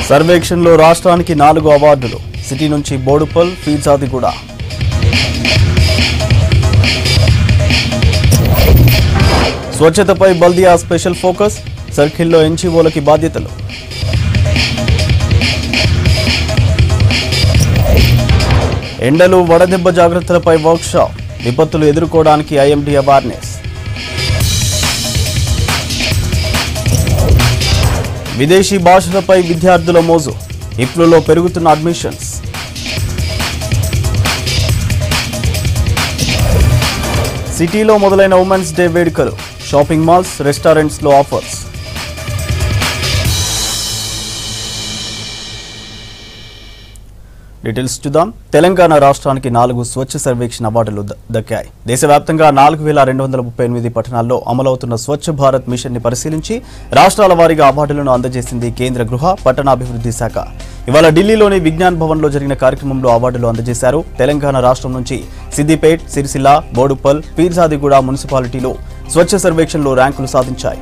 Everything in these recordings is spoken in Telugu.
సర్వేక్షణలో రాష్ట్రానికి 4 అవార్డులు. సిటీ నుంచి బోడుపల్, ఫీజాదిగూడ. స్వచ్ఛతపై బల్దియా స్పెషల్ ఫోకస్. సర్కిల్లో ఎన్జీఓలకి బాధ్యతలు. ఎండలు, వడదెబ్బ జాగ్రత్తలపై వర్క్షాప్. విపత్తులు ఎదుర్కోవడానికి ఐఎండీ అవేర్నెస్. విదేశీ భాషలపై విద్యార్థుల మోజు. ఇఫ్లులో పెరుగుతున్న అడ్మిషన్స్. సిటీలో మొదలైన ఉమెన్స్ డే వేడుకలు. షాపింగ్ మాల్స్, రెస్టారెంట్స్లో ఆఫర్స్. డీటెయిల్స్ చూద్దాం. తెలంగాణ రాష్ట్రానికి 4 స్వచ్ఛ సర్వేక్షణ అవార్డులు దక్కాయి. దేశవ్యాప్తంగా 4238 పట్టణాల్లో అమలవుతున్న స్వచ్ఛ భారత్ మిషన్ ని పరిశీలించి రాష్ట్రాల వారీగా అవార్డులను అందజేసింది కేంద్ర గృహ పట్టణాభివృద్ధి శాఖ. ఇవాళ ఢిల్లీలోని విజ్ఞాన్ భవన్ లో జరిగిన కార్యక్రమంలో అవార్డులు అందజేశారు. తెలంగాణ రాష్ట్రం నుంచి సిద్దిపేట్, సిరిసిల్ల, బోడుపల్, ఫీర్జాదిగూడ మున్సిపాలిటీలు స్వచ్ఛ సర్వేక్షణలో ర్యాంకులు సాధించాయి.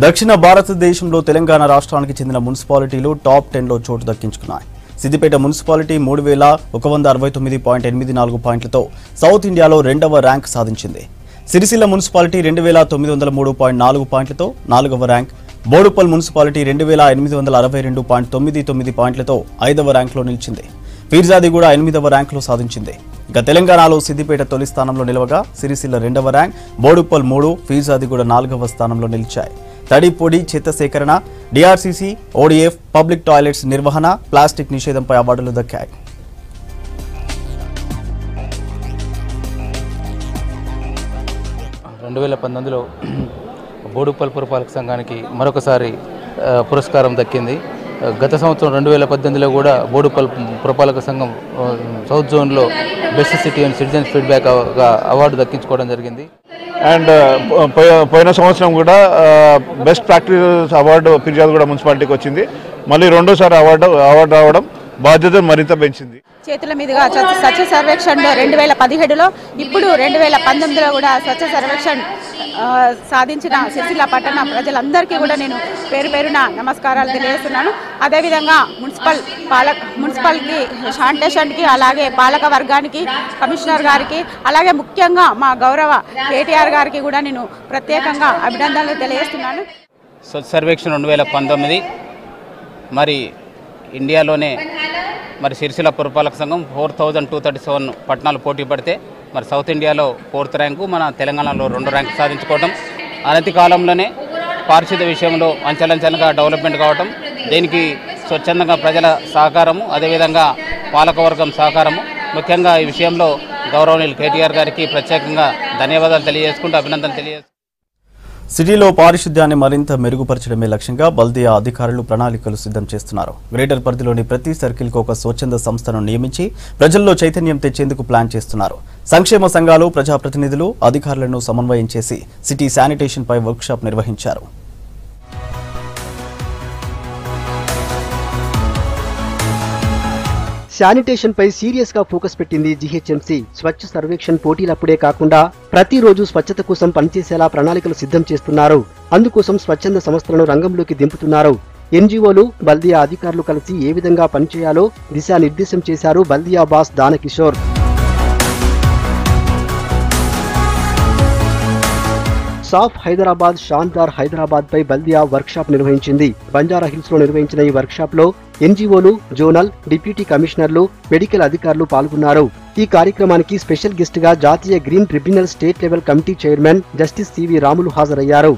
దక్షిణ భారతదేశంలో తెలంగాణ రాష్ట్రానికి చెందిన మున్సిపాలిటీలు టాప్ 10లో చోటు దక్కించుకున్నాయి. సిద్దిపేట మున్సిపాలిటీ 3169.84 పాయింట్లతో సౌత్ ఇండియాలో 2వ ర్యాంక్ సాధించింది. సిరిసిల్ల మున్సిపాలిటీ 2903.4 పాయింట్లతో 4వ ర్యాంక్. బోడుపల్ మున్సిపాలిటీ 2862.99 పాయింట్లతో 5వ ర్యాంకులో నిలిచింది. ఫీర్జాదిగూడ 8వ ర్యాంకులో సాధించింది. ఇక తెలంగాణలో సిద్దిపేట తొలి స్థానంలో నిలవగా సిరిసిల్ల 2వ ర్యాంక్, బోడుపల్ 3, ఫీర్జాదిగూడ 4వ స్థానంలో నిలిచాయి. తడి, పొడి, చెత్త సేకరణ, డిఆర్సీసీ, ఓడీఎఫ్, పబ్లిక్ టాయిలెట్స్ నిర్వహణ, ప్లాస్టిక్ నిషేధంపై అవార్డులు దక్కాయి. బోడుపల్ పురపాలక సంఘానికి మరొకసారి పురస్కారం దక్కింది. గత సంవత్సరం 2018లో కూడా బోడుపల్ పురపాలక సంఘం సౌత్ జోన్లో best city and citizens feedback award దక్కించుకోవడం జరిగింది. అండ్ పోయిన సంవత్సరం కూడా బెస్ట్ ప్రాక్టీస్ అవార్డు ఫిర్యాదుగూడ మున్సిపాలిటీకి వచ్చింది. మళ్ళీ రెండోసారి అవార్డు రావడం బాధ్యత మరింత పెంచింది. చేతుల మీదుగా స్వచ్ఛ సర్వేక్షణలో 2017లో, ఇప్పుడు 2019లో కూడా స్వచ్ఛ సర్వేక్షణ సాధించిన సిరిసిల్ల పట్టణ ప్రజలందరికీ కూడా నేను పేరు పేరున నమస్కారాలు తెలియజేస్తున్నాను. అదేవిధంగా మున్సిపల్కి శానిటేషన్కి, అలాగే పాలక వర్గానికి, కమిషనర్ గారికి, అలాగే ముఖ్యంగా మా గౌరవ కేటీఆర్ గారికి కూడా నేను ప్రత్యేకంగా అభినందనలు తెలియజేస్తున్నాను. స్వచ్ఛ సర్వేక్షణ 2019 మరి ఇండియాలోనే మరి సిరిసిల్ల పురపాలక సంఘం 4237 పట్టణాలు పోటీ పడితే మరి సౌత్ ఇండియాలో 4th ర్యాంకు, మన తెలంగాణలో 2 ర్యాంకు సాధించుకోవడం, అనతి కాలంలోనే పారిశుద్ధ్య విషయంలో అంచెలంచెలుగా డెవలప్మెంట్ కావటం, దీనికి స్వచ్ఛందంగా ప్రజల సహకారము, అదేవిధంగా పాలకవర్గం సహకారము, ముఖ్యంగా ఈ విషయంలో గౌరవనీయులు కేటీఆర్ గారికి ప్రత్యేకంగా ధన్యవాదాలు తెలియజేసుకుంటూ అభినందనలు తెలియజేసుకుంటారు. సిటీలో పారిశుద్ధ్యాన్ని మరింత మెరుగుపరచడమే లక్ష్యంగా బల్దియా అధికారులు ప్రణాళికలు సిద్ధం చేస్తున్నారు. గ్రేటర్ పరిధిలోని ప్రతి సర్కిల్కు ఒక స్వచ్ఛంద సంస్థను నియమించి ప్రజల్లో చైతన్యం తెచ్చేందుకు ప్లాన్ చేస్తున్నారు. సంక్షేమ సంఘాలు, ప్రజాప్రతినిధులు, అధికారులను సమన్వయం చేసి సిటీ శానిటేషన్ పై వర్క్షాప్ నిర్వహించారు. శానిటేషన్ పై సీరియస్ గా ఫోకస్ పెట్టింది జీహెచ్ఎంసీ. స్వచ్ఛ సర్వేక్షణ్ పోటీలప్పుడే కాకుండా ప్రతిరోజు స్వచ్ఛత కోసం పనిచేసేలా ప్రణాళికలు సిద్ధం చేస్తున్నారు. అందుకోసం స్వచ్ఛంద సంస్థలను రంగంలోకి దింపుతున్నారు. ఎన్జీఓలు, బల్దియా అధికారులు కలిసి ఏ విధంగా పనిచేయాలో దిశానిర్దేశం చేశారు బల్దియా బాస్ దానకిషోర్. సాఫ్ హైదరాబాద్, షాన్దార్ హైదరాబాద్ పై బల్దియా వర్క్షాప్ నిర్వహించింది. బంజారా హిల్స్ లో నిర్వహించిన ఈ వర్క్షాప్ లో ఎన్జీఓలు, జోనల్, డిప్యూటీ కమిషనర్లు, మెడికల్ అధికారులు పాల్గొన్నారు. ఈ కార్యక్రమానికి స్పెషల్ గెస్ట్ గా జాతీయ green tribunal state level committee chairman justice CV Ramulu హాజరయ్యారు.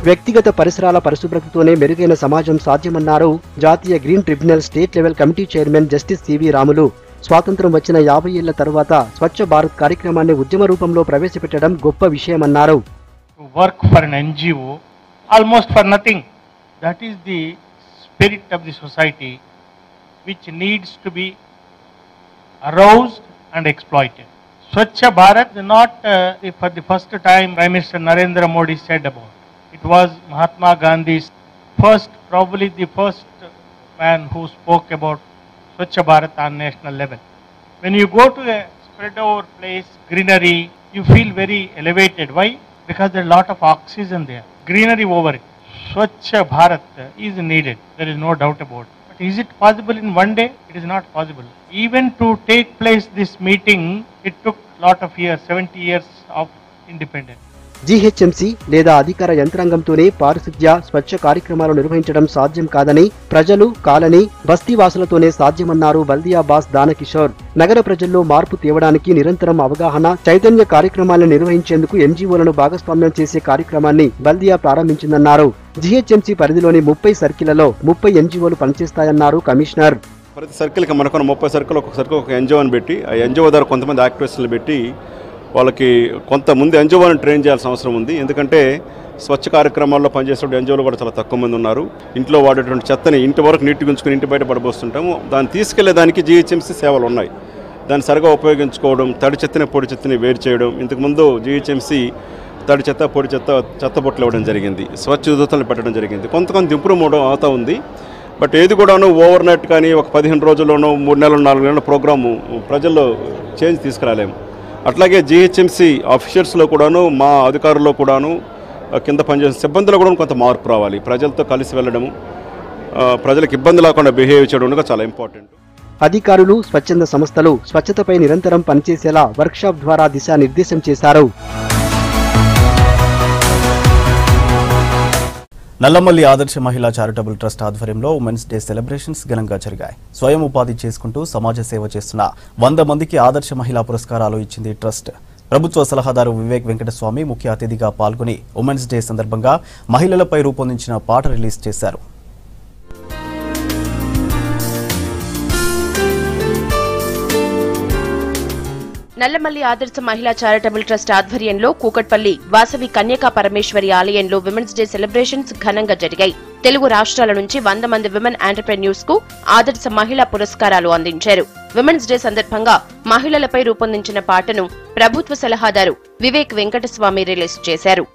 వ్యక్తిగత పరిసరాల పరిశుభ్రతతోనే మెరుగైన సమాజం సాధ్యమన్నారు జాతీయ green tribunal state level committee chairman justice CV Ramulu. స్వాతంత్ర్యం వచ్చిన 50 ఏళ్ల తరువాత స్వచ్ఛ భారత్ కార్యక్రమాన్ని ఉద్యమ రూపంలో ప్రవేశపెట్టడం గొప్ప విషయమన్నారు. Work for an NGO almost for nothing. That is the spirit of the society which needs to be aroused and exploited. Swachh Bharat is not for the first time Prime Minister Narendra Modi said about. It was Mahatma Gandhi's probably the first man who spoke about Swachh Bharat on national level. When you go to a spread over place, greenery, you feel very elevated. Why? Because there is a lot of oxygen there. Greenery over it. Swachh Bharat is needed. There is no doubt about it. But is it possible in one day? It is not possible. Even to take place this meeting, it took a lot of years, 70 years of independence. GHMC లేదా అధికార యంత్రాంగంతోనే పారిశుద్ధ్య స్వచ్ఛ కార్యక్రమాలు నిర్వహించడం సాధ్యం కాదని ప్రజలు కాలనీ బస్తీవాసులతోనే సాధ్యమన్నారు బల్దియా బాస్ దానకిషోర్. నగర ప్రజల్లో మార్పు తేవడానికి నిరంతరం అవగాహన చైతన్య కార్యక్రమాలను నిర్వహించేందుకు ఎన్జీఓలను భాగస్వామ్యం చేసే కార్యక్రమాన్ని బల్దియా ప్రారంభించిందన్నారు. జీహెచ్ఎంసీ పరిధిలోని 30 సర్కిళ్లలో 30 ఎన్జీఓలు పనిచేస్తాయన్నారు కమిషనర్. ప్రతి సర్కిల్కి మనకున్న 30 సర్కిల్ ఒక సర్కిల్ ఒక ఎన్జీఓని పెట్టి ఆ ఎన్జీఓ ద్వారా కొంతమంది యాక్టివిస్టులు పెట్టి వాళ్ళకి కొంతమంది ఎన్జీఓలను ట్రైన్ చేయాల్సిన అవసరం ఉంది. ఎందుకంటే స్వచ్ఛ కార్యక్రమాల్లో పనిచేసే ఎన్జీఓలు కూడా చాలా తక్కువ మంది ఉన్నారు. ఇంట్లో వాడేటువంటి చెత్తని ఇంటి వరకు నీట్గా ఉంచుకొని ఇంటి బయట పడబోస్తుంటాము. దాన్ని తీసుకెళ్లేదానికి జీహెచ్ఎంసీ సేవలు ఉన్నాయి. దాన్ని సరిగా ఉపయోగించుకోవడం, తడి చెత్తని పొడి చెత్తని వేరు చేయడం. ఇంతకుముందు జీహెచ్ఎంసీ తడి చెత్త పొడి చెత్త బొట్లు ఇవ్వడం జరిగింది, స్వచ్ఛ దూతలను పెట్టడం జరిగింది. కొంత ఇంప్రూవ్ అవుతూ ఉంది. బట్ ఏది కూడాను ఓవర్ నైట్ కానీ ఒక 15 రోజుల్లోనూ 3 నెలలు 4 నెలల ప్రోగ్రాము ప్రజల్లో చేంజ్ తీసుకురాలేము. అట్లాగే జీహెచ్ఎంసీ ఆఫీసర్స్లో కూడాను మా అధికారుల్లో కూడాను కింద పనిచేసే సిబ్బందిలో కూడా కొంత మార్పు రావాలి. ప్రజలతో కలిసి వెళ్ళడము, ప్రజలకు ఇబ్బంది లేకుండా బిహేవ్ చేయడం చాలా ఇంపార్టెంట్. అధికారులు స్వచ్ఛంద సంస్థలు స్వచ్ఛతపై నిరంతరం పనిచేసేలా వర్క్షాప్ ద్వారా దిశానిర్దేశం చేశారు. నల్లమల్లి ఆదర్శ మహిళా చారిటబుల్ ట్రస్ట్ ఆధ్వర్యంలో ఉమెన్స్ డే సెలబ్రేషన్స్ ఘనంగా జరిగాయి. స్వయం ఉపాధి చేసుకుంటూ సమాజ సేవ చేస్తున్న 100 మందికి ఆదర్శ మహిళా పురస్కారాలు ఇచ్చింది ట్రస్ట్. ప్రభుత్వ సలహాదారు వివేక్ వెంకటస్వామి ముఖ్య అతిథిగా పాల్గొని ఉమెన్స్ డే సందర్భంగా మహిళలపై రూపొందించిన పాట రిలీజ్ చేశారు. నల్లమల్లి ఆదర్శ మహిళా చారిటబుల్ ట్రస్ట్ ఆధ్వర్యంలో కూకట్పల్లి వాసవి కన్యకా పరమేశ్వరి ఆలయంలో విమెన్స్ డే సెలబ్రేషన్స్ ఘనంగా జరిగాయి. తెలుగు రాష్ట్రాల నుంచి 100 మంది విమెన్ ఎంటర్‌ప్రెన్యూర్స్ కు ఆదర్శ మహిళా పురస్కారాలు అందించారు. విమెన్స్ డే సందర్భంగా మహిళలపై రూపొందించిన పాటను ప్రభుత్వ సలహాదారు వివేక్ వెంకటస్వామి రిలీజ్ చేశారు.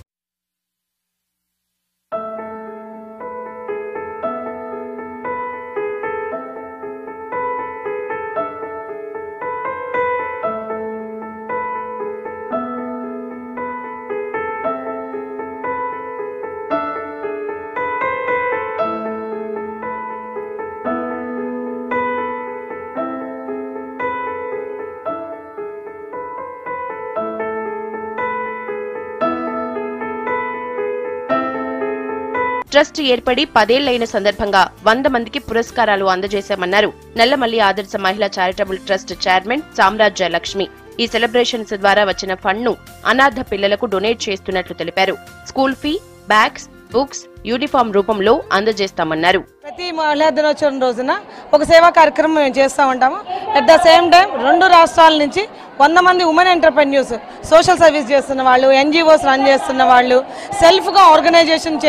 ట్రస్ట్ ఏర్పడి 10 ఏళ్లైన సందర్భంగా 100 మందికి పురస్కారాలు అందజేశామన్నారు నల్లమల్లి ఆదర్శ మహిళా చారిటబుల్ ట్రస్ట్ చైర్మన్ సామ్రాజ్య లక్ష్మి. ఈ సెలబ్రేషన్స్ ద్వారా వచ్చిన ఫండ్ ను అనాథ పిల్లలకు డొనేట్ చేస్తున్నట్లు తెలిపారు. School fee, bags, books, uniform రూపంలో అందజేస్తామన్నారు. ప్రతి మహిళా దినోత్సవం రోజున ఒక సేవా కార్యక్రమం మేము చేస్తూ ఉంటాము. అట్ ద సేమ్ టైం 2 రాష్ట్రాల నుంచి 100 మంది ఉమెన్ ఎంటర్‌ప్రెన్యూర్స్, సోషల్ సర్వీస్ చేస్తున్న వాళ్ళు, ఎన్జిఓస్ రన్ చేస్తున్న వాళ్ళు, సెల్ఫ్గా ఆర్గనైజేషన్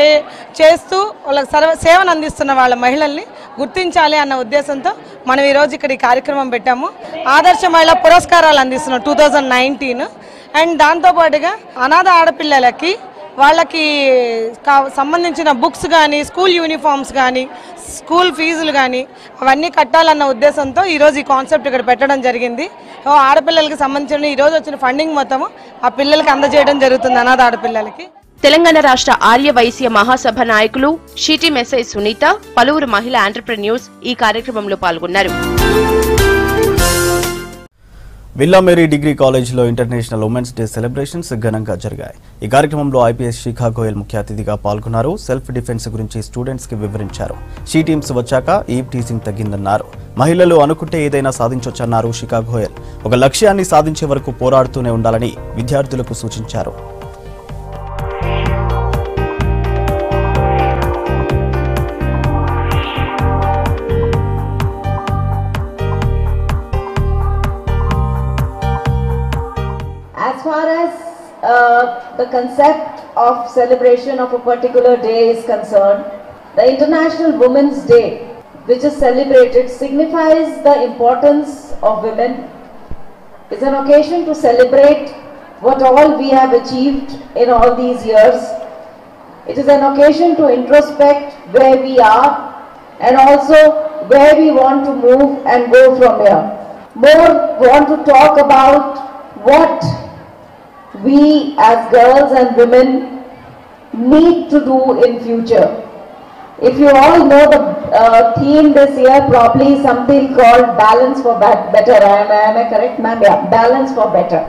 చేస్తూ వాళ్ళకి సేవను అందిస్తున్న వాళ్ళ మహిళల్ని గుర్తించాలి అన్న ఉద్దేశంతో మనం ఈరోజు ఇక్కడ ఈ కార్యక్రమం పెట్టాము. ఆదర్శ మహిళా పురస్కారాలు అందిస్తున్నాం 2019. అండ్ దాంతోపాటుగా అనాథ ఆడపిల్లలకి వాళ్ళకి సంబంధించిన బుక్స్ కానీ, స్కూల్ యూనిఫామ్స్ కానీ, స్కూల్ ఫీజులు కానీ అవన్నీ కట్టాలన్న ఉద్దేశంతో ఈరోజు ఈ కాన్సెప్ట్ ఇక్కడ పెట్టడం జరిగింది. ఆడపిల్లలకి సంబంధించిన ఈరోజు వచ్చిన ఫండింగ్ మొత్తము ఆ పిల్లలకి అందజేయడం జరుగుతుంది, అనాథ ఆడపిల్లలకి. తెలంగాణ రాష్ట్ర ఆర్య వైశ్య మహాసభ నాయకులు షీటి మెస్సై సునీత, పలువురు మహిళా ఎంటర్‌ప్రెన్యూర్స్ ఈ కార్యక్రమంలో పాల్గొన్నారు. విల్లా మేరీ డిగ్రీ కాలేజీలో ఇంటర్నేషనల్ ఉమెన్స్ డే సెలబ్రేషన్స్ ఘనంగా జరిగాయి. ఈ కార్యక్రమంలో ఐపీఎస్ శిఖా గోయల్ ముఖ్య అతిథిగా పాల్గొన్నారు. సెల్ఫ్ డిఫెన్స్ గురించి స్టూడెంట్స్ కి వివరించారు. షీ టీమ్స్ వచ్చాక ఈవ్ టీజింగ్ తగ్గిందన్నారు. మహిళలు అనుకుంటే ఏదైనా సాధించొచ్చన్నారు శిఖా గోయల్. ఒక లక్ష్యాన్ని సాధించే వరకు పోరాడుతూనే ఉండాలని విద్యార్థులకు సూచించారు. As far as the concept of celebration of a particular day is concerned, the International Women's Day, which is celebrated, signifies the importance of women It's an occasion to celebrate what all we have achieved in all these years. It is an occasion to introspect where we are and also where we want to move and go from here. More want to talk about what we as girls and women need to do in future. If you all know the theme this year, probably something called Balance for Better. Am I correct, ma'am? Yeah, Balance for Better.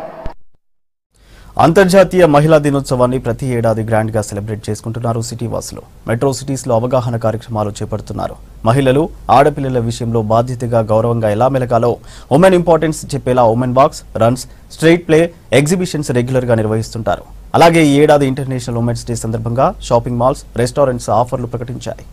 అంతర్జాతీయ మహిళా దినోత్సవాన్ని ప్రతి ఏడాది గ్రాండ్ గా సెలబ్రేట్ చేసుకుంటున్నారు సిటీ వాసులు. మెట్రో సిటీస్ లో అవగాహన కార్యక్రమాలు చేపడుతున్నారు. మహిళలు ఆడపిల్లల విషయంలో బాధ్యతగా గౌరవంగా ఎలా మెలగాలో ఉమెన్ ఇంపార్టెన్స్ చెప్పేలా women walks, runs, street play, exhibitions regular గా నిర్వహిస్తుంటారు. అలాగే ఈ ఏడాది ఇంటర్నేషనల్ ఉమెన్స్ డే సందర్భంగా షాపింగ్ మాల్స్, రెస్టారెంట్స్ ఆఫర్లు ప్రకటించాయి.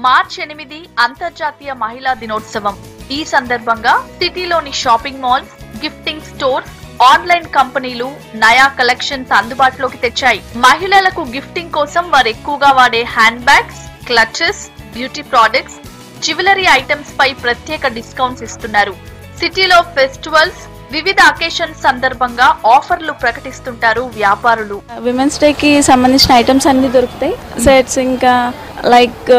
మార్చి 8 అంతర్జాతీయ మహిళా దినోత్సవం. ఈ సందర్భంగా సిటీలోని shopping malls, gifting stores, online కంపెనీలు నయా కలెక్షన్స్ అందుబాటులోకి తెచ్చాయి. మహిళలకు గిఫ్టింగ్ కోసం వారు ఎక్కువగా వాడే handbags, clutches, beauty products, jewellery items పై ప్రత్యేక డిస్కౌంట్స్ ఇస్తున్నారు. సిటీలో ఫెస్టివల్స్, వివిధ అకేషన్స్ సందర్భంగా ఆఫర్లు ప్రకటిస్తుంటారు వ్యాపారులు. విమెన్స్ డే కి సంబంధించిన ఐటమ్స్ అన్ని దొరుకుతాయి. సెట్స్, ఇంకా లైక్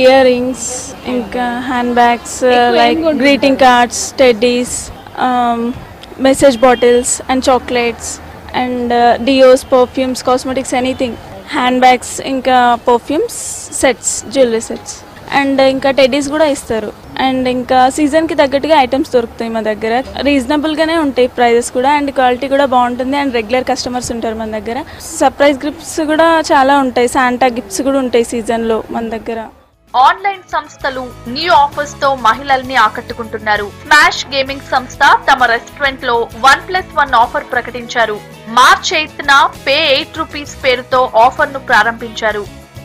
ఇయర్ రింగ్స్, ఇంకా handbags, like greeting cards, teddies, message bottles and chocolates and deos, perfumes, cosmetics, anything, handbags, ఇంకా perfumes sets, jewellery sets and ఇంకా టెడ్డీస్ కూడా ఇస్తారు. అండ్ ఇంకా సీజన్కి తగ్గట్టుగా ఐటమ్స్ దొరుకుతాయి మా దగ్గర. రీజనబుల్గానే ఉంటాయి ప్రైజెస్ కూడా, అండ్ క్వాలిటీ కూడా బాగుంటుంది. అండ్ రెగ్యులర్ కస్టమర్స్ ఉంటారు మన దగ్గర. సర్ప్రైజ్ గిఫ్ట్స్ కూడా చాలా ఉంటాయి. శాంటా గిఫ్ట్స్ కూడా ఉంటాయి సీజన్లో మన దగ్గర. ఆన్లైన్ సంస్థలు న్యూ ఆఫర్స్ తో మహిళల్ని ఆకట్టుకుంటున్నారు. స్మాష్ గేమింగ్ సంస్థ తమ రెస్టారెంట్ లో 1+1 ఆఫర్ ప్రకటించారు. మార్చ్ 8న పే 8 రూపీస్ పేరుతో ఆఫర్ ను ప్రారంభించారు.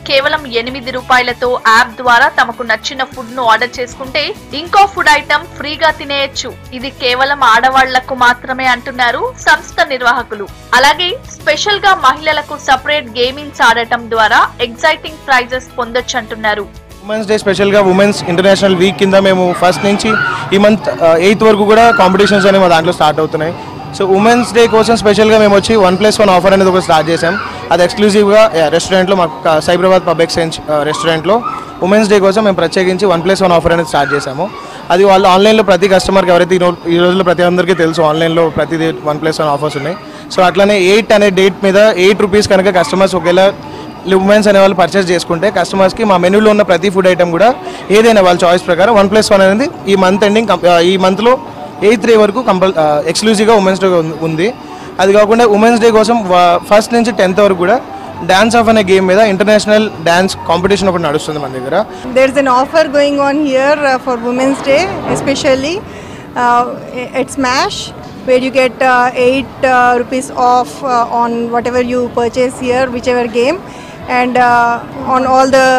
కేవలం 8 రూపాయలతో యాప్ ద్వారా తమకు నచ్చిన ఫుడ్ ను ఆర్డర్ చేసుకుంటే ఇంకో ఫుడ్ ఐటమ్ ఫ్రీగా తినేయచ్చు. ఇది కేవలం ఆడవాళ్లకు మాత్రమే అంటున్నారు సంస్థ నిర్వాహకులు. అలాగే స్పెషల్ గా మహిళలకు సపరేట్ గేమింగ్స్ ఆడటం ద్వారా ఎగ్జైటింగ్ ప్రైజెస్ పొందొచ్చు అంటున్నారు. ఉమెన్స్ డే స్పెషల్గా ఉమెన్స్ ఇంటర్నేషనల్ వీక్ కింద మేము ఫస్ట్ నుంచి ఈ మంత్ 8th వరకు కూడా కాంపిటీషన్స్ అనేవి మా దాంట్లో స్టార్ట్ అవుతున్నాయి. సో ఉమెన్స్ డే కోసం స్పెషల్గా మేము వచ్చి 1+1 ఆఫర్ అనేది ఒకటి స్టార్ట్ చేసాం. అది ఎక్స్క్లూజివ్గా రెస్టారెంట్లో మాకు సైబరాబాద్ పబ్ ఎక్స్చేంజ్ రెస్టారెంట్లో ఉమెన్స్ డే కోసం మేము ప్రత్యేకించి 1+1 ఆఫర్ అనేది స్టార్ట్ చేసాము. అది వాళ్ళు ఆన్లైన్లో ప్రతి కస్టమర్కి ఎవరైతే ఈ రోజుల్లో ప్రతి అందరికీ తెలుసు ఆన్లైన్లో ప్రతిదీ 1+1 ఆఫర్స్ ఉన్నాయి. సో అట్లానే 8 అనే డేట్ మీద 8 రూపీస్ కనుక కస్టమర్స్ ఒకవేళ ఉమెన్స్ అనే వాళ్ళు పర్చేస్ చేసుకుంటే కస్టమర్స్కి మా మెనూలో ఉన్న ప్రతి ఫుడ్ ఐటమ్ కూడా ఏదైనా వాళ్ళ చాయిస్ ప్రకారం 1+1 అనేది ఈ మంత్ ఎండింగ్ ఈ మంత్లో 8th వరకు ఎక్స్క్లూజివ్గా ఉమెన్స్ డే ఉంది. అది కాకుండా ఉమెన్స్ డే కోసం 1st నుంచి 10th వరకు కూడా డాన్స్ ఆఫ్ అనే గేమ్ మీద ఇంటర్నేషనల్ డాన్స్ కాంపిటీషన్ ఒకటి నడుస్తుంది మన దగ్గర. There is an offer going on here for women's day especially at Smash where you get 8 rupees off on whatever you purchase here, whichever game, and on all the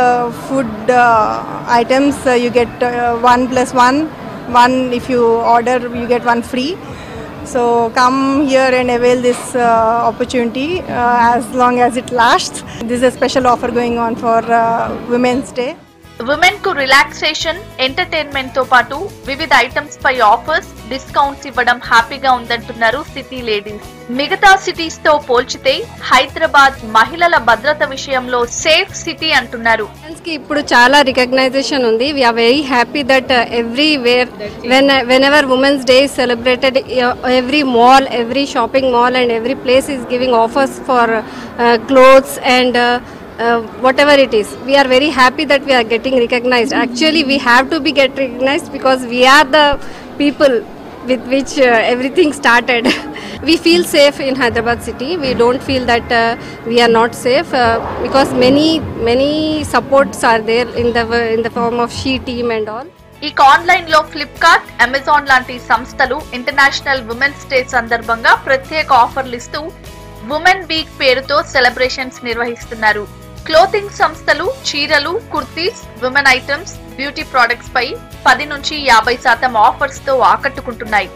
food items you get 1+1. If you order you get 1 free. So come here and avail this opportunity as long as it lasts. This is a special offer going on for Women's Day. Women కు రిలాక్సేషన్, ఎంటర్టైన్మెంట్ తో పాటు వివిధ ఐటమ్స్ పై ఆఫర్స్, డిస్కౌంట్స్ ఇవ్వడం హ్యాపీగా ఉందంటున్నారు సిటీ లేడీస్. మిగతా సిటీస్ తో పోల్చితే హైదరాబాద్ మహిళల భద్రత విషయంలో సేఫ్ సిటీ అంటున్నారు. ఇప్పుడు చాలా రికగ్నైజేషన్ ఉంది. We are very happy that everywhere whenever Women's Day is celebrated, every mall, every shopping mall and every place is giving offers for clothes and whatever it is. We are very happy that we are getting recognized. Actually we have to be get recognized because we are the people with which everything started. We feel safe in Hyderabad city. We don't feel that we are not safe because many supports are there in the form of she team and all. ఇక ఆన్లైన్ లో ఫ్లిప్కార్ట్, అమెజాన్ లాంటి సంస్థలు ఇంటర్నేషనల్ ఉమెన్స్ డే సందర్భంగా ప్రత్యేక ఆఫర్లు ఇస్తూ ఉమెన్ వీక్ పేరుతో సెలబ్రేషన్స్ నిర్వహిస్తున్నారు. క్లోతింగ్ సంస్థలు చీరలు, kurtis, women items, beauty products పై 10 నుంచి 50% ఆఫర్స్ తో ఆకట్టుకుంటున్నాయి.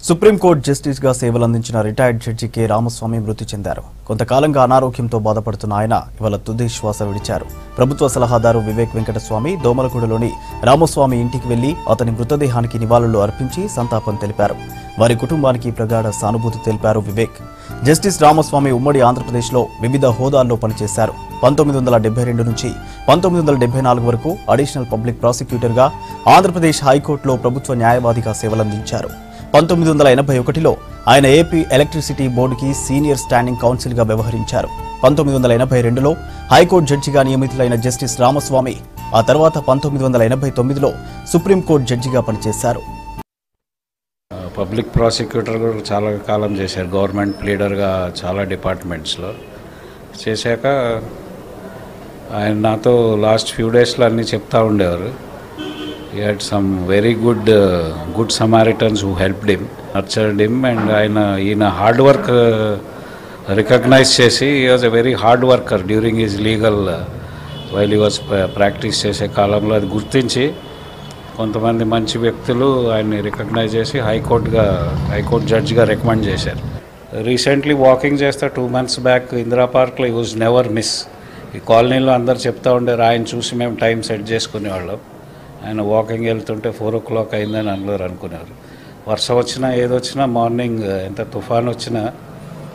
సుప్రీంకోర్టు జస్టిస్ గా సేవలందించిన రిటైర్డ్ జడ్జి కె రామస్వామి మృతి చెందారు. కొంతకాలంగా అనారోగ్యంతో బాధపడుతున్న ఆయన ఇవాళ తుది శ్వాస విడిచారు. ప్రభుత్వ సలహాదారు వివేక్ వెంకటస్వామి దోమలగూడలోని రామస్వామి ఇంటికి వెళ్లి అతని మృతదేహానికి నివాళులు అర్పించి సంతాపం తెలిపారు. వారి కుటుంబానికి ప్రగాఢ సానుభూతి తెలిపారు వివేక్. జస్టిస్ రామస్వామి ఉమ్మడి ఆంధ్రప్రదేశ్లో వివిధ హోదాల్లో పనిచేశారు. 1972 నుంచి 1974 వరకు అడిషనల్ పబ్లిక్ ప్రాసిక్యూటర్గా ఆంధ్రప్రదేశ్ హైకోర్టులో ప్రభుత్వ న్యాయవాదిగా సేవలందించారు. 1981లో ఆయన ఏపీ ఎలక్ట్రిసిటీ బోర్డుకి సీనియర్ స్టాండింగ్ కౌన్సిల్గా వ్యవహరించారు. 1982లో హైకోర్టు జడ్జిగా నియమితులైన జస్టిస్ రామస్వామి ఆ తర్వాత 1989లో సుప్రీంకోర్టు జడ్జిగా పనిచేశారు. పబ్లిక్ ప్రాసిక్యూటర్ కూడా చాలా కాలం చేశారు. గవర్నమెంట్ ప్లీడర్గా చాలా డిపార్ట్మెంట్స్లో చేశాక ఆయన నాతో లాస్ట్ ఫ్యూ డేస్లో అన్నీ చెప్తా ఉండేవారు. He had some very good Samaritans who helped him, nurtured him. And ఈయన హార్డ్ వర్క్ రికగ్నైజ్ చేసి he was a very hard worker during his legal while he was practice చేసే కాలంలో అది గుర్తించి కొంతమంది మంచి వ్యక్తులు ఆయన్ని రికగ్నైజ్ చేసి హైకోర్టు జడ్జిగా రికమెండ్ చేశారు. రీసెంట్లీ వాకింగ్ చేస్తే 2 months బ్యాక్ ఇందిరా పార్క్లో ఈ వాజ్ నెవర్ మిస్. ఈ కాలనీలో అందరు చెప్తా ఉండేవారు, ఆయన చూసి మేము టైం సెట్ చేసుకునేవాళ్ళం. ఆయన వాకింగ్ వెళ్తుంటే 4 o'clock అయిందని అందరూ అనుకునేవారు. వర్షం వచ్చినా ఏదొచ్చినా మార్నింగ్ ఎంత తుఫాన్ వచ్చినా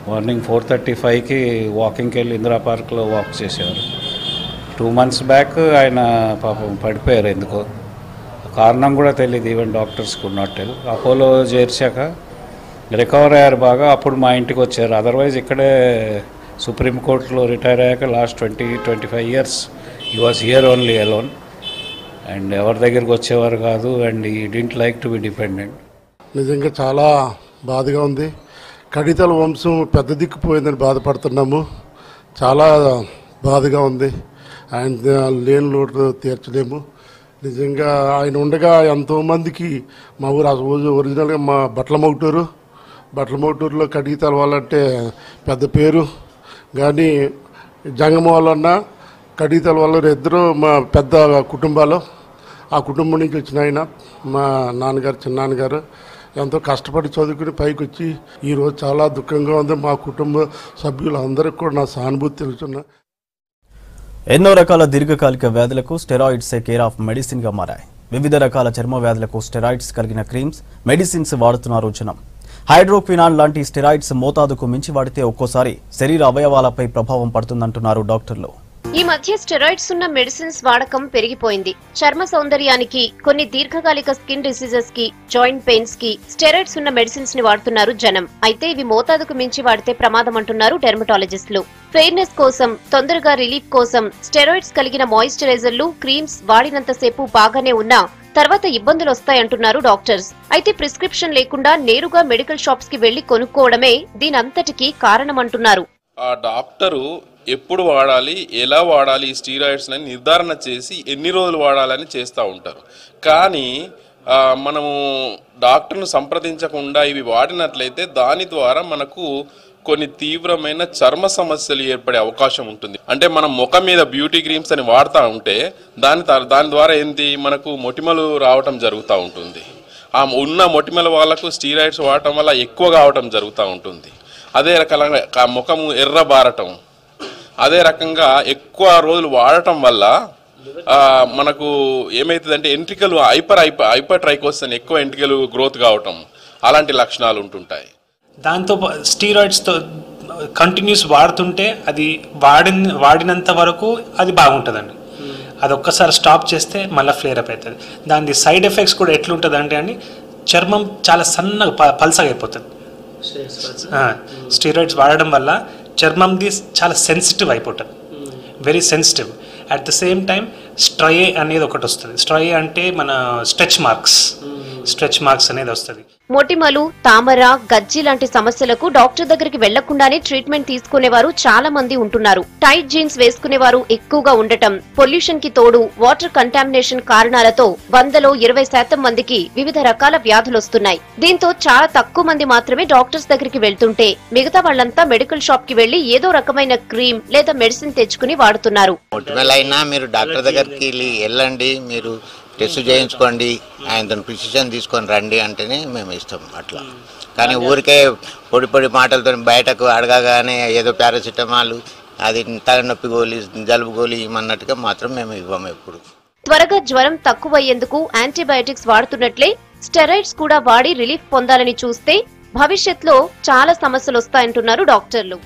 మార్నింగ్ 4:35కి వాకింగ్కి వెళ్ళి ఇందిరా పార్క్లో వాక్ చేసేవారు. 2 months బ్యాక్ ఆయన పాపం పడిపోయారు. ఎందుకో కారణం కూడా తెలియదు. Even doctors could not tell. Apollo చేర్చాక రికవర్ అయ్యారు బాగా. అప్పుడు మా ఇంటికి వచ్చారు. అదర్వైజ్ ఇక్కడే సుప్రీంకోర్టులో రిటైర్ అయ్యాక last 20-25 years he was here only alone. And ఎవరి దగ్గరికి వచ్చేవారు కాదు. And he didn't like to be dependent. నిజంగా చాలా బాధగా ఉంది. కడితల వంశం పెద్ద దిక్కుపోయిందని బాధపడుతున్నాము. చాలా బాధగా ఉంది. ఆయన లేని లోటు తీర్చలేము. నిజంగా ఆయన ఉండగా ఎంతోమందికి మా ఊరు ఒరిజినల్గా మా బట్ల మౌటూరులో కడిగితల వాళ్ళంటే పెద్ద పేరు. కానీ జంగమ వాళ్ళన్నా కడిగితల వాళ్ళు ఇద్దరు మా పెద్ద కుటుంబాలు. ఆ కుటుంబం నుంచి వచ్చిన ఆయన మా నాన్నగారు చిన్నాన్నగారు ఎంతో కష్టపడి చదువుకుని పైకి వచ్చి ఈరోజు చాలా దుఃఖంగా ఉంది. మా కుటుంబ సభ్యులు అందరికీ కూడా నా సానుభూతి తెలుస్తున్నా. ఎన్నో రకాల దీర్ఘకాలిక వ్యాధులకు స్టెరాయిడ్సే కేర్ ఆఫ్ మెడిసిన్ గా మారాయి. వివిధ రకాల చర్మ వ్యాధులకు స్టెరాయిడ్స్ కలిగిన క్రీమ్స్, మెడిసిన్స్ వాడుతున్నారు జనం. హైడ్రోక్వినాన్ లాంటి స్టెరాయిడ్స్ మోతాదుకు మించి వాడితే ఒక్కోసారి శరీర అవయవాలపై ప్రభావం పడుతుందంటున్నారు డాక్టర్లు. ఈ మధ్య స్టెరాయిడ్స్ ఉన్న మెడిసిన్స్ వాడకం పెరిగిపోయింది. చర్మ సౌందర్యానికి, కొన్ని దీర్ఘకాలిక స్కిన్ డిసీజెస్ కి, జాయింట్ పెయిన్స్ కి స్టెరాయిడ్స్ ఉన్న మెడిసిన్స్ ని వాడుతున్నారు జనం. అయితే ఇవి మోతాదుకు మించి వాడితే ప్రమాదం అంటున్నారు డెర్మటాలజిస్టులు. ఫెయిర్నెస్ కోసం, తొందరగా రిలీఫ్ కోసం స్టెరాయిడ్స్ కలిగిన మాయిశ్చరైజర్లు, క్రీమ్స్ వాడినంతసేపు బాగానే ఉన్నా తర్వాత ఇబ్బందులు వస్తాయంటున్నారు డాక్టర్స్. అయితే ప్రిస్క్రిప్షన్ లేకుండా నేరుగా మెడికల్ షాప్స్ కి వెళ్లి కొనుక్కోవడమే దీనంతటికీ కారణమంటున్నారు. ఆ డాక్టరు ఎప్పుడు వాడాలి, ఎలా వాడాలి, ఈ స్టీరాయిడ్స్ని నిర్ధారణ చేసి ఎన్ని రోజులు వాడాలని చేస్తూ ఉంటారు. కానీ మనము డాక్టర్ను సంప్రదించకుండా ఇవి వాడినట్లయితే దాని ద్వారా మనకు కొన్ని తీవ్రమైన చర్మ సమస్యలు ఏర్పడే అవకాశం ఉంటుంది. అంటే మనం ముఖం మీద బ్యూటీ క్రీమ్స్ అని వాడుతూ ఉంటే దాని ద్వారా ఏంటి మనకు మొటిమలు రావటం జరుగుతూ ఉంటుంది. ఆ ఉన్న మొటిమల వాళ్ళకు స్టీరాయిడ్స్ వాడటం వల్ల ఎక్కువ కావటం జరుగుతూ ఉంటుంది. అదే రకంగా ముఖము ఎర్రబారటం, అదే రకంగా ఎక్కువ రోజులు వాడటం వల్ల మనకు ఏమవుతుందంటే ఎంట్రికలు హైపర్ ట్రైకోసిస్ ఎక్కువ ఎంట్రికలు గ్రోత్ కావటం, అలాంటి లక్షణాలు ఉంటుంటాయి. దాంతో స్టీరాయిడ్స్తో కంటిన్యూస్ వాడుతుంటే అది వాడినంత వరకు అది బాగుంటుందండి. అది ఒక్కసారి స్టాప్ చేస్తే మళ్ళీ ఫ్లేర్ అప్ అవుతుంది. దాని సైడ్ ఎఫెక్ట్స్ కూడా ఎట్లుంటుంది అంటే అండి, చర్మం చాలా సన్నగా పల్సగా అయిపోతుంది. స్టీరాయిడ్స్ వాడడం వల్ల చర్మంది చాలా సెన్సిటివ్ అయిపోతుంది, very sensitive. At the same time స్ట్రై అనేది ఒకటి వస్తుంది. స్ట్రై అంటే మన స్ట్రెచ్ మార్క్స్ అనేది వస్తుంది. మొటిమలు, తామర, గజ్జి లాంటి సమస్యలకు డాక్టర్ దగ్గరికి వెళ్లకుండానే ట్రీట్మెంట్ తీసుకునేవారు చాలా మంది ఉంటున్నారు. టైట్ జీన్స్ వేసుకునేవారు ఎక్కువగా ఉండటం, పొల్యూషన్ కి తోడు వాటర్ కంటామినేషన్ కారణాలతో 100లో 20% మందికి వివిధ రకాల వ్యాధులొస్తున్నాయి. దీంతో చాలా తక్కువ మంది మాత్రమే డాక్టర్స్ దగ్గరికి వెళ్తుంటే మిగతా వాళ్లంతా మెడికల్ షాప్ కి వెళ్లి ఏదో రకమైన క్రీమ్ లేదా మెడిసిన్ తెచ్చుకుని వాడుతున్నారు. మీరు డాక్టర్ దగ్గరికి వెళ్ళండి, మీరు టెస్ట్ చేయించుకోండి, ఆయనతో ప్రిసిషన్ తీసుకొని రండి అంటేనే మేము ఇస్తాం అట్లా. కానీ ఊరికే పొడి మాటలతో బయటకు అడగగానే ఏదో పారాసిటమాల్, అది తలనొప్పి గోళీ, జలుబు గోళీ ఇమ్మన్నట్టుగా మాత్రం మేము ఇవ్వము. ఎప్పుడు త్వరగా జ్వరం తక్కువయ్యేందుకు యాంటీబయాటిక్స్ వాడుతున్నట్లే స్టెరాయిడ్స్ కూడా వాడి రిలీఫ్ పొందాలని చూస్తే భవిష్యత్తులో చాలా సమస్యలు వస్తాయంటున్నారు డాక్టర్లు.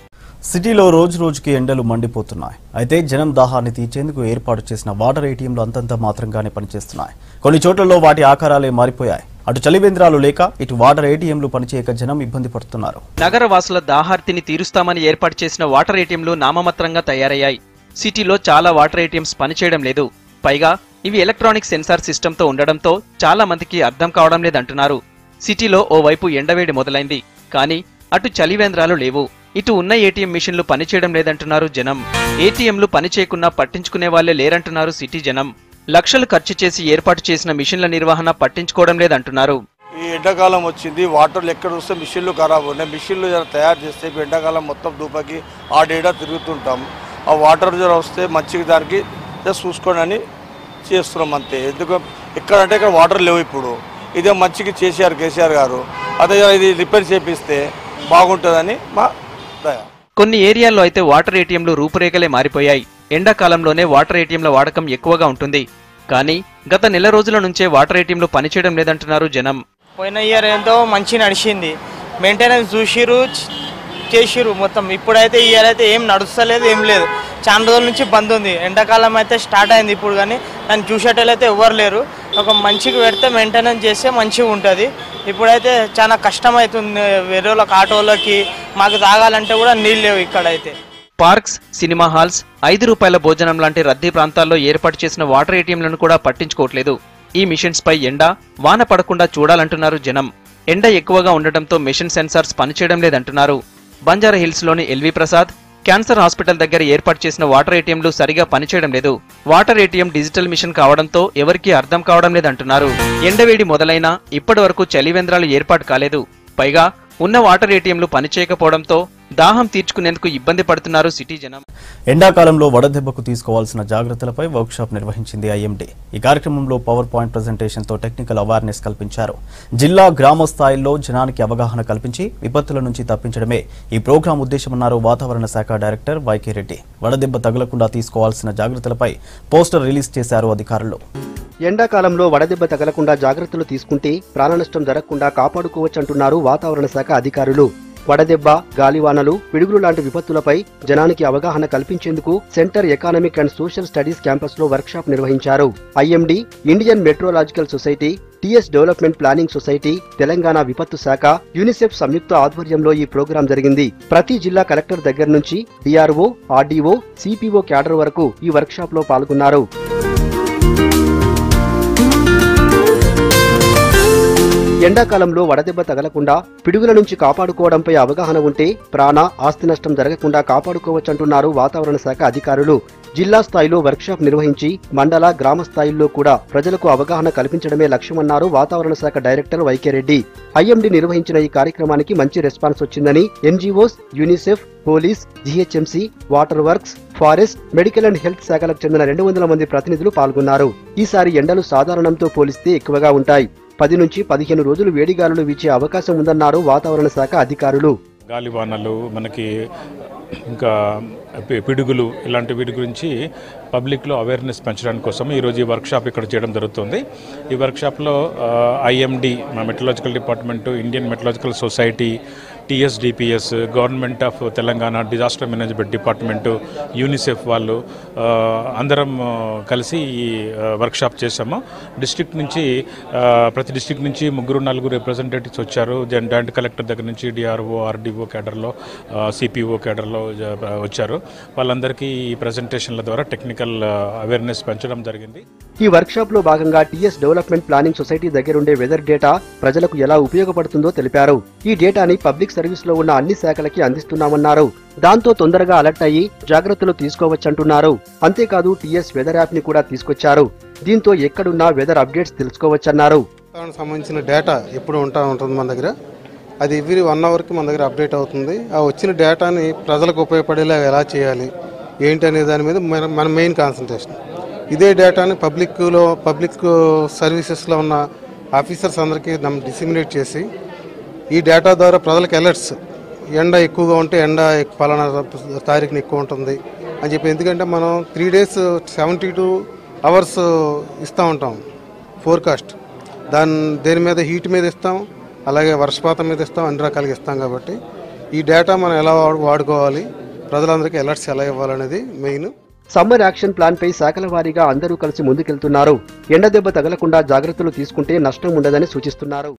సిటీలో రోజు రోజుకి ఎండలు మండిపోతున్నాయి. అయితే జనం దాహాన్ని తీర్చేందుకు ఏర్పాటు చేసిన వాటర్ ఏటీఎంలు అంతంత మాత్రంగానే పనిచేస్తున్నాయి. కొన్ని చోట్లలో వాటి ఆకారాలే మారిపోయాయి. అటు చలివేంద్రాలు లేక ఇటు వాటర్ ఏటీఎంలు పనిచేయక జనం ఇబ్బంది పడుతున్నారు. నగర వాసుల దాహార్తిని తీరుస్తామని ఏర్పాటు చేసిన వాటర్ ఏటీఎంలు నామమాత్రంగా తయారయ్యాయి. సిటీలో చాలా వాటర్ ఏటీఎంస్ పనిచేయడం లేదు. పైగా ఇవి ఎలక్ట్రానిక్ సెన్సార్ సిస్టంతో ఉండడంతో చాలా మందికి అర్థం కావడం లేదంటున్నారు. సిటీలో ఓవైపు ఎండవేడి మొదలైంది. కానీ అటు చలివేంద్రాలు లేవు. ఇటు ఉన్న ఏటీఎం మిషన్లు పనిచేయడం లేదంటున్నారు జనం. ఏటీఎంలు పనిచేయకున్నా పట్టించుకునే వాళ్లే లేరంటున్నారు సిటీ జనం. లక్షలు ఖర్చు చేసి ఏర్పాటు చేసిన మిషన్ల నిర్వహణ పట్టించుకోవడం లేదంటున్నారు. ఈ ఎండాకాలం వచ్చింది, వాటర్లు ఎక్కడ వస్తే మిషన్లు ఖరాబ్ ఉన్నాయి. మిషన్లు తయారు చేస్తే ఇప్పుడు ఎండాకాలం మొత్తం దూపకి ఆ డేటా తిరుగుతుంటాం. ఆ వాటర్ వస్తే మంచిగా దానికి జస్ట్ చూసుకోండి అని చేస్తున్నాం అంతే. ఎందుకు ఎక్కడంటే ఇక్కడ వాటర్ లేవు. ఇప్పుడు ఇదే మంచిగా చేశారు కేసీఆర్ గారు. అదే ఇది రిపేర్ చేపిస్తే బాగుంటుందని మా దయ. కొన్ని ఏరియాల్లో అయితే వాటర్ ఏటీఎంలు రూపురేఖలే మారిపోయాయి. ఎండాకాలంలోనే వాటర్ ఏటీఎంల వాడకం ఎక్కువగా ఉంటుంది. కానీ గత నెల రోజుల నుంచే వాటర్ ఏటీఎంలు పనిచేయడం లేదంటున్నారు జనం. పోయిన ఇయర్ ఎంతో మంచి నడిచింది, మెయింటెనెన్స్ చూసిరు చేసిరు మొత్తం. ఇప్పుడైతే ఈ ఇయర్ అయితే ఏం నడుస్తలేదు, ఏం లేదు. చాలా రోజుల నుంచి బంద్ ఉంది. ఎండాకాలం అయితే స్టార్ట్ అయింది ఇప్పుడు, కానీ దాన్ని చూసేటోళ్ళు అయితే ఎవ్వరు లేరు. ఒక మంచిగా పెడితే మెయింటెనెన్స్ చేస్తే మంచిగా ఉంటుంది. ఇప్పుడైతే చాలా కష్టం అవుతుంది వేరే వాళ్ళకి, ఆటోలకి. మాకు తాగాలంటే కూడా నీళ్ళు లేవు ఇక్కడైతే. పార్క్స్, సినిమా హాల్స్, ₹5 భోజనం లాంటి రద్దీ ప్రాంతాల్లో ఏర్పాటు చేసిన వాటర్ ఏటీఎంలను కూడా పట్టించుకోవట్లేదు. ఈ మిషన్స్ పై ఎండ వాన పడకుండా చూడాలంటున్నారు జనం. ఎండ ఎక్కువగా ఉండటంతో మిషన్ సెన్సార్స్ పనిచేయడం లేదంటున్నారు. బంజారా హిల్స్ లోని ఎల్వి ప్రసాద్ క్యాన్సర్ హాస్పిటల్ దగ్గర ఏర్పాటు చేసిన వాటర్ ఏటీఎంలు సరిగా పనిచేయడం లేదు. వాటర్ ఏటీఎం డిజిటల్ మిషన్ కావడంతో ఎవరికీ అర్థం కావడం లేదంటున్నారు. ఎండవేడి మొదలైనా ఇప్పటి వరకు చలివేంద్రాలు ఏర్పాటు కాలేదు. పైగా ఉన్న వాటర్ ఏటీఎంలు పనిచేయకపోవడంతో దాహం తీర్చుకునేందుకు ఇబ్బంది పడుతున్నారు సిటీ జనం. ఎండాకాలంలో వడదెబ్బకు తీసుకోవాల్సిన జాగ్రత్తలపై వర్క్షాప్ నిర్వహించింది ఐఎండీ. ఈ కార్యక్రమంలో పవర్ పాయింట్ ప్రెజెంటేషన్ తో టెక్నికల్ అవేర్నెస్ కల్పించారు. జిల్లా గ్రామ స్థాయిలో జనానికి అవగాహన కల్పించి విపత్తుల నుంచి తప్పించడమే ఈ ప్రోగ్రాం ఉద్దేశమన్నారు వాతావరణ శాఖ డైరెక్టర్ వైకే రెడ్డి. వడదెబ్బ తగలకుండా తీసుకోవాల్సిన జాగ్రత్తలపై పోస్టర్ రిలీజ్ చేశారు అధికారులు. ఎండాకాలంలో వడదెబ్బ తగలకుండా జాగ్రత్తలు తీసుకుంటే ప్రాణనష్టం జరగకుండా కాపాడుకోవచ్చంటున్నారు వాతావరణ శాఖ అధికారులు. వడదెబ్బ, గాలివానలు, పిడుగులు లాంటి విపత్తులపై జనానికి అవగాహన కల్పించేందుకు centre economic and social studies campus లో వర్క్షాప్ నిర్వహించారు. IMD, Indian meteorological society, TS development planning society, Telangana విపత్తు శాఖ, యూనిసెఫ్ సంయుక్త ఆధ్వర్యంలో ఈ ప్రోగ్రాం జరిగింది. ప్రతి జిల్లా కలెక్టర్ దగ్గర నుంచి డిఆర్ఓ, ఆర్డీఓ, సిపిఓ క్యాడర్ వరకు ఈ వర్క్షాప్ లో పాల్గొన్నారు. ఎండాకాలంలో వడదెబ్బ తగలకుండా పిడుగుల నుంచి కాపాడుకోవడంపై అవగాహన ఉంటే ప్రాణ, ఆస్తి నష్టం జరగకుండా కాపాడుకోవచ్చంటున్నారు వాతావరణ శాఖ అధికారులు. జిల్లా స్థాయిలో వర్క్షాప్ నిర్వహించి మండల, గ్రామ స్థాయిల్లో కూడా ప్రజలకు అవగాహన కల్పించడమే లక్ష్యమన్నారు వాతావరణ శాఖ డైరెక్టర్ వైకే రెడ్డి. ఐఎండీ నిర్వహించిన ఈ కార్యక్రమానికి మంచి రెస్పాన్స్ వచ్చిందని NGOs, UNICEF, police, GHMC, water works, forest, medical and health శాఖలకు చెందిన 200 మంది ప్రతినిధులు పాల్గొన్నారు. ఈసారి ఎండలు సాధారణంతో పోలిస్తే ఎక్కువగా ఉంటాయి. 10 నుంచి 15 రోజులు వేడిగాలులు వీచే అవకాశం ఉందన్నారు వాతావరణ శాఖ అధికారులు. గాలివానలు, మనకి ఇంకా పిడుగులు, ఇలాంటి వీటి గురించి పబ్లిక్లో అవేర్నెస్ పెంచడానికి కోసం ఈరోజు ఈ వర్క్షాప్ ఇక్కడ చేయడం జరుగుతుంది. ఈ వర్క్షాప్లో ఐఎండీ, మా meteorological department, Indian meteorological society, TSDPS, government of Telangana disaster management department, UNICEF వాళ్ళు అందరం కలిసి ఈ వర్క్షాప్ చేశాము. డిస్ట్రిక్ట్ నుంచి ప్రతి డిస్ట్రిక్ట్ నుంచి 3-4 రిప్రజెంటేటివ్స్ వచ్చారు. జాయింట్ కలెక్టర్ దగ్గర నుంచి డిఆర్ఓ, ఆర్డీఓ కేడర్లో, సిపిఓ కేడర్లో వచ్చారు. వాళ్ళందరికీ ఈ ప్రెజెంటేషన్ల ద్వారా టెక్నికల్ అవేర్నెస్ పెంచడం జరిగింది. ఈ వర్క్షాప్ లో భాగంగా టీఎస్ డెవలప్మెంట్ ప్లానింగ్ సొసైటీ దగ్గరుండే వెదర్ డేటా ప్రజలకు ఎలా ఉపయోగపడుతుందో తెలిపారు. ఈ డేటాని పబ్లిక్ సర్వీస్ లో ఉన్న అన్ని శాఖలకి అందిస్తున్నామన్నారు. దాంతో తొందరగా అలర్ట్ అయ్యి జాగ్రత్తలు తీసుకోవచ్చంటున్నారు. అంతేకాదు టీఎస్ వెదర్ యాప్ ని కూడా తీసుకొచ్చారు. దీంతో ఎక్కడున్నా వెదర్ అప్డేట్స్ తెలుసుకోవచ్చన్నారు. సంబంధించిన డేటా ఎప్పుడు ఉంటుంది మన దగ్గర. అది ఎవ్రీ 1 అవర్కి మన దగ్గర అప్డేట్ అవుతుంది. ఆ వచ్చిన డేటాని ప్రజలకు ఉపయోగపడేలా ఎలా చేయాలి ఏంటి అనే దాని మీద మన మెయిన్ కాన్సన్ట్రేషన్. ఇదే డేటాని పబ్లిక్ సర్వీసెస్లో ఉన్న ఆఫీసర్స్ అందరికీ డిసిమినేట్ చేసి ఈ డేటా ద్వారా ప్రజలకు అలర్ట్స్, ఎండ ఎక్కువగా ఉంటే ఎండ పలానా తారీఖున ఎక్కువ ఉంటుంది అని చెప్పి. ఎందుకంటే మనం 3 days 72 hours ఇస్తూ ఉంటాం ఫోర్కాస్ట్. దేని మీద హీట్ మీద ఇస్తాం, అలాగే వర్షపాతం మీద ఇస్తాం, అన్ని రకాలుగా ఇస్తాం. కాబట్టి ఈ డేటా మనం ఎలా వాడుకోవాలి, ప్రజలందరికీ అలర్ట్స్ ఎలా ఇవ్వాలనేది మెయిన్. సమ్మర్ యాక్షన్ ప్లాన్ పై శాఖల వారీగా అందరూ కలిసి ముందుకెళ్తున్నారు. ఎండ దెబ్బ తగలకుండా జాగ్రత్తలు తీసుకుంటే నష్టం ఉండదని సూచిస్తున్నారు.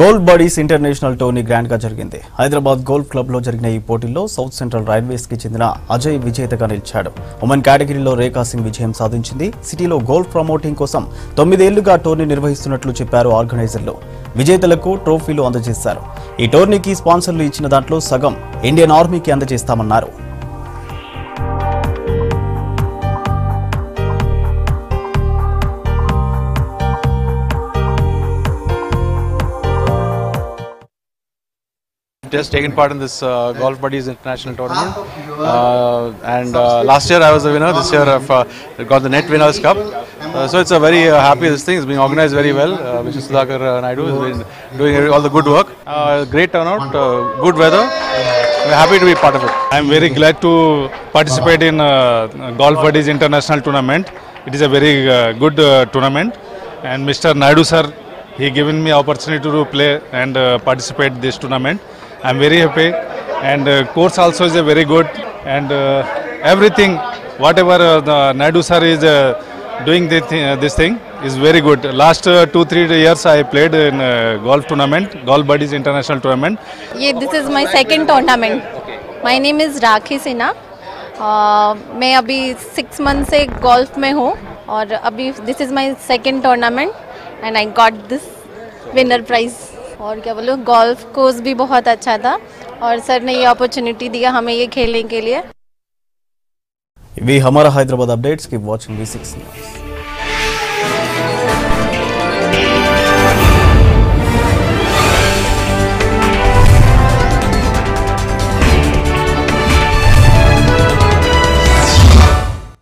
Golf bodies international tourney grand గా జరిగింది. హైదరాబాద్ గోల్ఫ్ క్లబ్ లో జరిగిన ఈ పోటీల్లో సౌత్ సెంట్రల్ రైల్వేస్ కి చెందిన అజయ్ విజేతగా నిలిచాడు. ఉమెన్ కేటగిరీలో రేఖా సింగ్ విజయం సాధించింది. సిటీలో గోల్ఫ్ ప్రమోటింగ్ కోసం 9 ఏళ్లుగా టోర్నీ నిర్వహిస్తున్నట్లు చెప్పారు ఆర్గనైజర్లు. విజేతలకు ట్రోఫీలు అందజేశారు. ఈ టోర్నీకి స్పాన్సర్లు ఇచ్చిన దాంట్లో సగం ఇండియన్ ఆర్మీకి అందజేస్తామన్నారు. Just taken part in this Golf Buddies International Tournament, and last year I was the winner. This year I've got the Net Winners Cup, so it's a very happy. This thing is being organized very well. Mr. Sudhakar Naidu has been doing all the good work. Great turnout, good weather. We're happy to be part of it. I'm very glad to participate in Golf Buddies International Tournament. It is a very good tournament, and Mr. Naidu sir, he given me opportunity to play and participate this tournament. I'm very happy, and course also is a very good, and everything whatever the Naidu sir is doing this thing is very good. Last 2-3 years I played in golf tournament, Golf Buddies International Tournament. Yeah, this is my second tournament. My name is Rakhi Sinha. मैं अभी 6 months से golf में हूँ और अभी this is my second tournament and I got this winner prize. और क्या बोलूँ, गोल्फ कोर्स भी बहुत अच्छा था और सर ने ये अपॉर्चुनिटी दिया हमें ये खेलने के लिए. इवी हमारा Hyderabad updates, keep watching V6 news.